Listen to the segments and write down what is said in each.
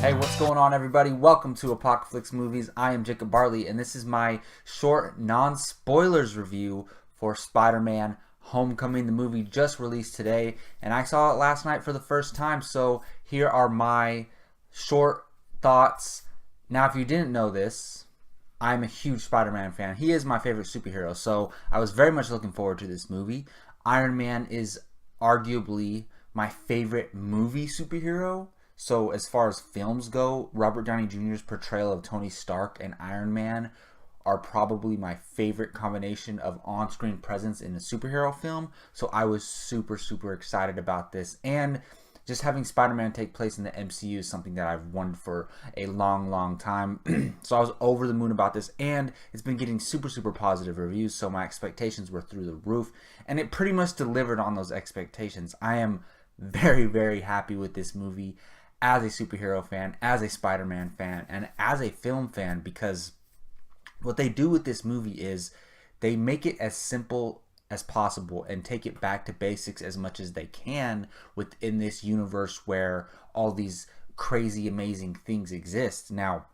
Hey, what's going on, everybody? Welcome to Apocalypse Movies. I am Jacob Bartley, and this is my short, non-spoilers review for Spider-Man Homecoming. The movie just released today, and I saw it last night for the first time, so here are my short thoughts. Now, if you didn't know this, I'm a huge Spider-Man fan. He is my favorite superhero, so I was very much looking forward to this movie. Iron Man is arguably my favorite movie superhero. So as far as films go, Robert Downey Jr.'s portrayal of Tony Stark and Iron Man are probably my favorite combination of on-screen presence in a superhero film. So I was super excited about this. And just having Spider-Man take place in the MCU is something that I've wanted for a long time. So I was over the moon about this, and it's been getting super positive reviews, so my expectations were through the roof, and it pretty much delivered on those expectations. I am very happy with this movie as a superhero fan, as a Spider-Man fan, and as a film fan, because what they do with this movie is they make it as simple as possible and take it back to basics as much as they can within this universe where all these crazy amazing things exist. Now,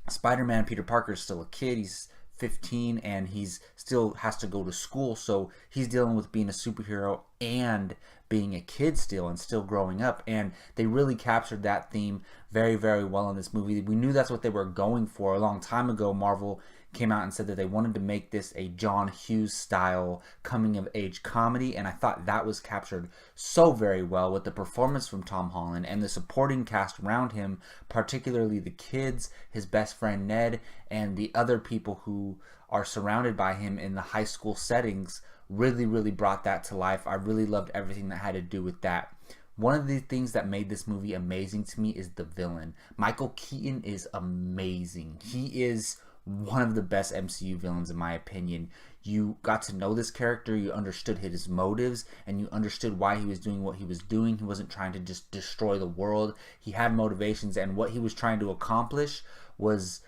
Spider-Man Peter Parker is still a kid. He's 15 and he's still has to go to school, so he's dealing with being a superhero and being a kid still and still growing up, and they really captured that theme very well in this movie. We knew that's what they were going for a long time ago. Marvel came out and said that they wanted to make this a John Hughes style coming of age comedy, and I thought that was captured so very well with the performance from Tom Holland and the supporting cast around him, particularly the kids, his best friend Ned, and the other people who are surrounded by him in the high school settings really brought that to life. I really loved everything that had to do with that. One of the things that made this movie amazing to me is the villain. Michael Keaton is amazing. He is one of the best MCU villains in my opinion. You got to know this character, you understood his motives, and you understood why he was doing what he was doing. He wasn't trying to just destroy the world. He had motivations, and what he was trying to accomplish was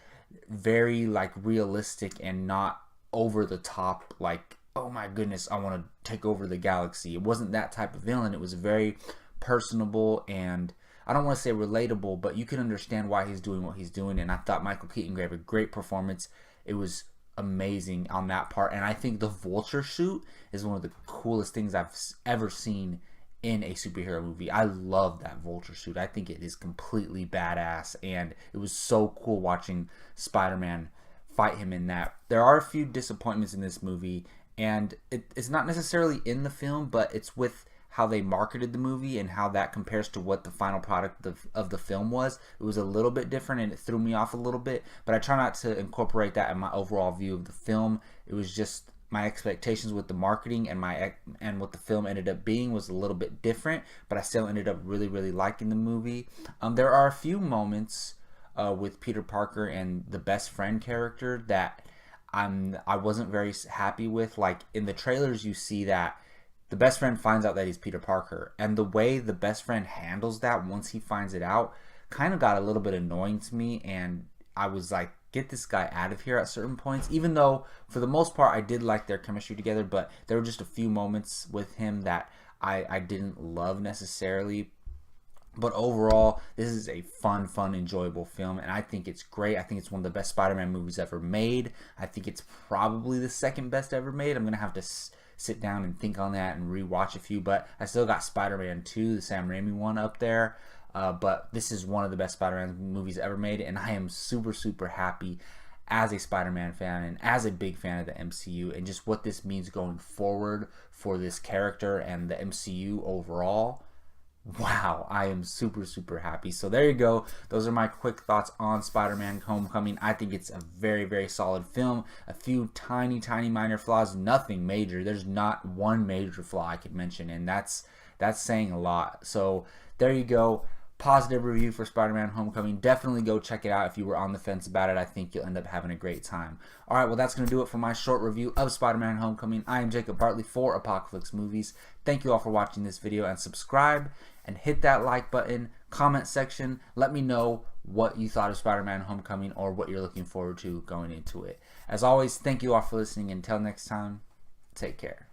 very realistic and not over the top, like, oh my goodness, I want to take over the galaxy. It wasn't that type of villain. It was very personable, and I don't want to say relatable, but you can understand why he's doing what he's doing, and I thought Michael Keaton gave a great performance. It was amazing on that part, and I think the Vulture suit is one of the coolest things I've ever seen in a superhero movie. I love that Vulture suit. I think it is completely badass, and it was so cool watching Spider-Man fight him in that. There are a few disappointments in this movie, and it's not necessarily in the film, but it's with how they marketed the movie and how that compares to what the final product of the film was. It was a little bit different, and it threw me off a little bit, but I try not to incorporate that in my overall view of the film. It was just my expectations with the marketing and what the film ended up being was a little bit different, but I still ended up really liking the movie. There are a few moments with Peter Parker and the best friend character that I wasn't very happy with. Like in the trailers, you see that the best friend finds out that he's Peter Parker, and the way the best friend handles that once he finds it out kind of got a little bit annoying to me, and I was like, get this guy out of here at certain points, even though for the most part I did like their chemistry together, but there were just a few moments with him that I didn't love necessarily. But overall, this is a fun, enjoyable film, and I think it's great. I think it's one of the best Spider-Man movies ever made. I think it's probably the second best ever made. I'm going to have to sit down and think on that and rewatch a few, but I still got Spider-Man 2, the Sam Raimi one, up there. But this is one of the best Spider-Man movies ever made, and I am super happy as a Spider-Man fan and as a big fan of the MCU and just what this means going forward for this character and the MCU overall. Wow, I am super happy. So there you go. Those are my quick thoughts on Spider-Man Homecoming. I think it's a very solid film. A few tiny minor flaws, nothing major. There's not one major flaw I could mention, and that's saying a lot. So there you go. Positive review for Spider-Man Homecoming. Definitely go check it out if you were on the fence about it. I think you'll end up having a great time. Alright, well that's going to do it for my short review of Spider-Man Homecoming. I am Jacob Bartley for Apocalypse Movies. Thank you all for watching this video, and subscribe and hit that like button. Comment section. Let me know what you thought of Spider-Man Homecoming or what you're looking forward to going into it. As always, thank you all for listening. Until next time, take care.